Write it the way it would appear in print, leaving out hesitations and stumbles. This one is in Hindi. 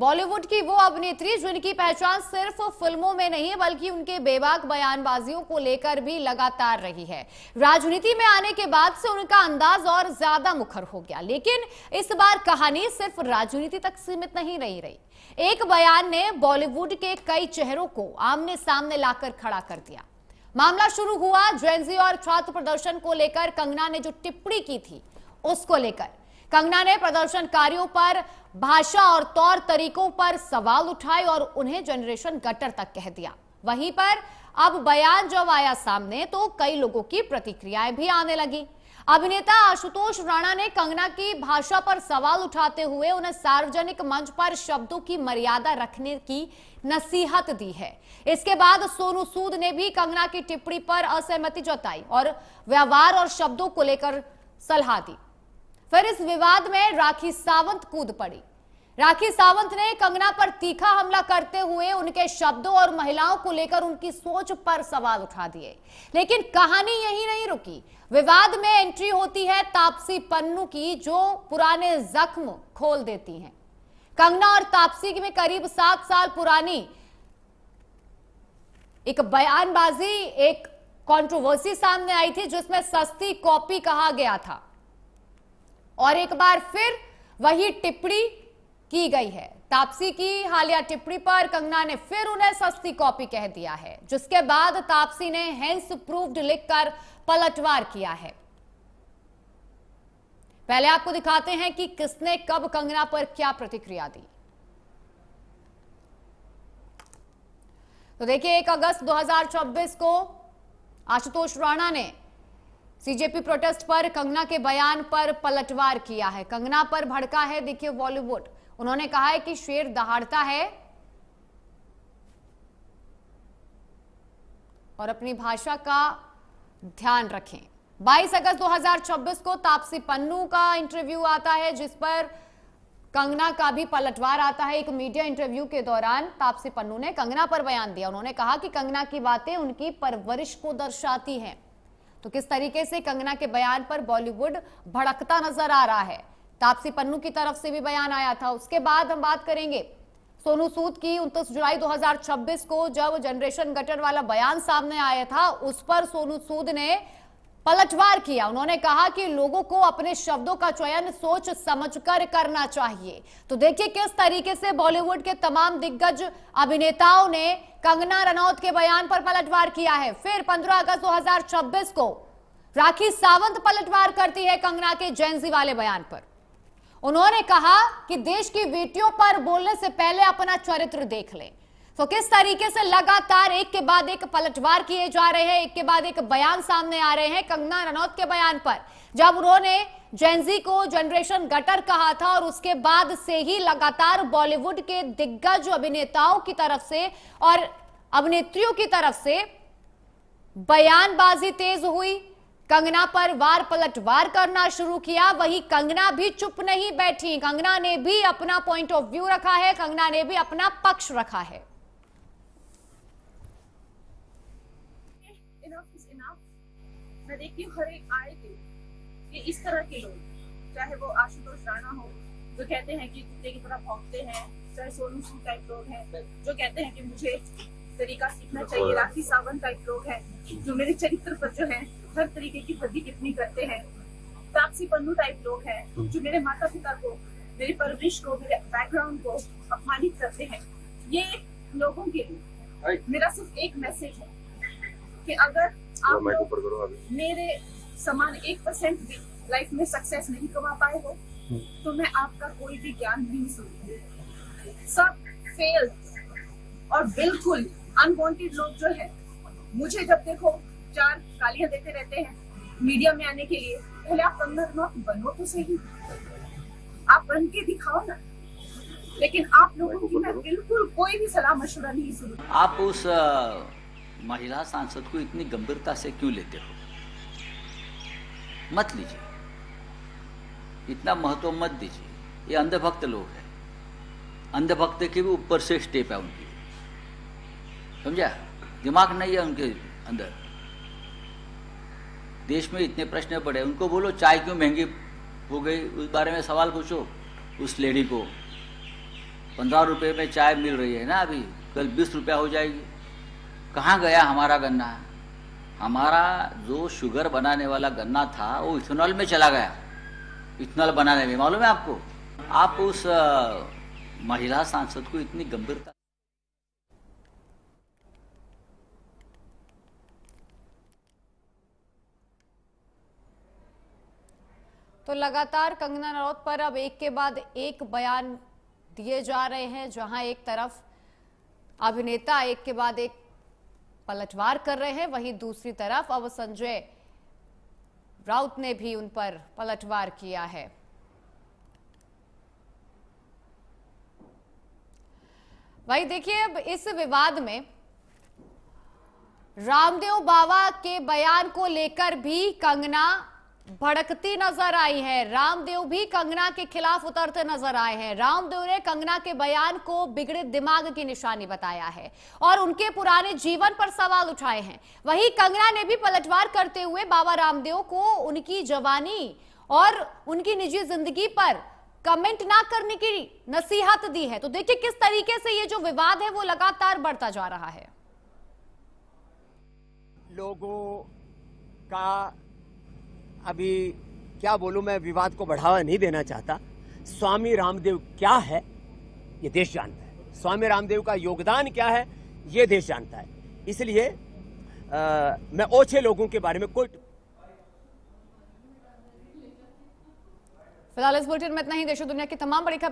बॉलीवुड की वो अभिनेत्री जिनकी पहचान सिर्फ फिल्मों में नहीं बल्कि उनके बेबाक बयानबाजियों को लेकर भी लगातार रही है। राजनीति में आने के बाद से उनका अंदाज और ज्यादा मुखर हो गया, लेकिन इस बार कहानी सिर्फ राजनीति तक सीमित नहीं रही। एक बयान ने बॉलीवुड के कई चेहरों को आमने सामने लाकर खड़ा कर दिया। मामला शुरू हुआ जेनजी और छात्र प्रदर्शन को लेकर। कंगना ने जो टिप्पणी की थी उसको लेकर कंगना ने प्रदर्शनकारियों पर भाषा और तौर तरीकों पर सवाल उठाए और उन्हें जनरेशन गटर तक कह दिया। वहीं पर अब बयान जब आया सामने तो कई लोगों की प्रतिक्रियाएं भी आने लगी। अभिनेता आशुतोष राणा ने कंगना की भाषा पर सवाल उठाते हुए उन्हें सार्वजनिक मंच पर शब्दों की मर्यादा रखने की नसीहत दी है। इसके बाद सोनू सूद ने भी कंगना की टिप्पणी पर असहमति जताई और व्यवहार और शब्दों को लेकर सलाह दी। फिर इस विवाद में राखी सावंत कूद पड़ी। राखी सावंत ने कंगना पर तीखा हमला करते हुए उनके शब्दों और महिलाओं को लेकर उनकी सोच पर सवाल उठा दिए। लेकिन कहानी यही नहीं रुकी। विवाद में एंट्री होती है तापसी पन्नू की, जो पुराने जख्म खोल देती हैं। कंगना और तापसी में करीब 7 साल पुरानी एक बयानबाजी, एक कंट्रोवर्सी सामने आई थी जिसमें सस्ती कॉपी कहा गया था और एक बार फिर वही टिप्पणी की गई है। तापसी की हालिया टिप्पणी पर कंगना ने फिर उन्हें सस्ती कॉपी कह दिया है, जिसके बाद तापसी ने हेंस प्रूव्ड लिखकर पलटवार किया है। पहले आपको दिखाते हैं कि किसने कब कंगना पर क्या प्रतिक्रिया दी। तो देखिए, 1 अगस्त 2024 को आशुतोष राणा ने सीजेपी प्रोटेस्ट पर कंगना के बयान पर पलटवार किया है। कंगना पर भड़का है देखिए बॉलीवुड। उन्होंने कहा है कि शेर दहाड़ता है और अपनी भाषा का ध्यान रखें। 22 अगस्त 2026 को तापसी पन्नू का इंटरव्यू आता है जिस पर कंगना का भी पलटवार आता है। एक मीडिया इंटरव्यू के दौरान तापसी पन्नू ने कंगना पर बयान दिया। उन्होंने कहा कि कंगना की बातें उनकी परवरिश को दर्शाती हैं। तो किस तरीके से कंगना के बयान पर बॉलीवुड भड़कता नजर आ रहा है। तापसी पन्नू की तरफ से भी बयान आया था। उसके बाद हम बात करेंगे सोनू सूद की। 29 जुलाई 2026 को जब जनरेशन गटर वाला बयान सामने आया था, उस पर सोनू सूद ने पलटवार किया। उन्होंने कहा कि लोगों को अपने शब्दों का चयन सोच समझकर करना चाहिए। तो देखिए किस तरीके से बॉलीवुड के तमाम दिग्गज अभिनेताओं ने कंगना रनौत के बयान पर पलटवार किया है। फिर 15 अगस्त 2026 को राखी सावंत पलटवार करती है कंगना के जेनजी वाले बयान पर। उन्होंने कहा कि देश की बेटियों पर बोलने से पहले अपना चरित्र देख लें। तो किस तरीके से लगातार एक के बाद एक पलटवार किए जा रहे हैं, एक के बाद एक बयान सामने आ रहे हैं कंगना रनौत के बयान पर। जब उन्होंने जेनजी को जनरेशन गटर कहा था और उसके बाद से ही लगातार बॉलीवुड के दिग्गज अभिनेताओं की तरफ से और अभिनेत्रियों की तरफ से बयानबाजी तेज हुई। कंगना पर वार पलटवार करना शुरू किया। वही कंगना भी चुप नहीं बैठी। कंगना ने भी अपना पॉइंट ऑफ व्यू रखा है, कंगना ने भी अपना पक्ष रखा है। मैं देखती हूँ हर एक आए दिन ये इस तरह के लोग, चाहे वो आशुतोष राणा हो जो कहते हैं कि कुत्ते की तरह भौंकते हैं, चाहे सोनू सूद टाइप लोग हैं जो कहते हैं कि मुझे तरीका सीखना चाहिए, राखी सावंत टाइप लोग हैं जो मेरे चरित्र पर जो है हर तरीके की भद्दी टिप्पणी करते हैं, तापसी पन्नू टाइप लोग हैं जो मेरे माता पिता को, मेरी परवरिश को, मेरे बैकग्राउंड को अपमानित करते हैं। ये लोगों के लिए मेरा सिर्फ एक मैसेज है कि अगर आप लोग मेरे समान 1% भी लाइफ में सक्सेस नहीं कमा पाए हो तो मैं आपका कोई भी ज्ञान नहीं सुनूंगी। सब फेल और बिल्कुल अनवांटेड लोग जो है, मुझे जब देखो 4 गालियां देते रहते हैं मीडिया में आने के लिए। पहले आप कंगना बनो तो सही, आप बन के दिखाओ ना। लेकिन आप लोगों की मैं बिल्कुल कोई भी सलाह मशवरा नहीं सुनूंगी। आप उस महिला सांसद को इतनी गंभीरता से क्यों लेते हो? मत लीजिए, इतना महत्व मत दीजिए। ये अंधभक्त लोग हैं, अंधभक्त के भी ऊपर से स्टेप है उनकी, समझा? दिमाग नहीं है उनके अंदर। देश में इतने प्रश्न पड़े, उनको बोलो चाय क्यों महंगी हो गई, उस बारे में सवाल पूछो उस लेडी को। 15 रुपये में चाय मिल रही है ना, अभी कल 20 रुपया हो जाएगी। कहाँ गया हमारा गन्ना? हमारा जो शुगर बनाने वाला गन्ना था वो इथेनॉल में चला गया। इथेनॉल बनाने में, मालूम है आपको? आप उस महिला सांसद को इतनी गंभीरता। तो लगातार कंगना रनौत पर अब एक के बाद एक बयान दिए जा रहे हैं, जहां एक तरफ अभिनेता एक के बाद एक पलटवार कर रहे हैं, वहीं दूसरी तरफ अब संजय राउत ने भी उन पर पलटवार किया है। वहीं देखिए, अब इस विवाद में रामदेव बाबा के बयान को लेकर भी कंगना भड़कती नजर आई है। रामदेव भी कंगना के खिलाफ उतरते नजर आए हैं। रामदेव ने कंगना के बयान को बिगड़े दिमाग की निशानी बताया है और उनके पुराने जीवन पर सवाल उठाए हैं। वहीं कंगना ने भी पलटवार करते हुए बाबा रामदेव को उनकी जवानी और उनकी निजी जिंदगी पर कमेंट ना करने की नसीहत दी है। तो देखिए किस तरीके से ये जो विवाद है वो लगातार बढ़ता जा रहा है। लोगों का अभी क्या बोलूं, मैं विवाद को बढ़ावा नहीं देना चाहता। स्वामी रामदेव क्या है ये देश जानता है, स्वामी रामदेव का योगदान क्या है ये देश जानता है। इसलिए मैं ओछे लोगों के बारे में कोई। फिलहाल इस बुलेटिन में इतना ही। देश और दुनिया की तमाम बड़ी खबर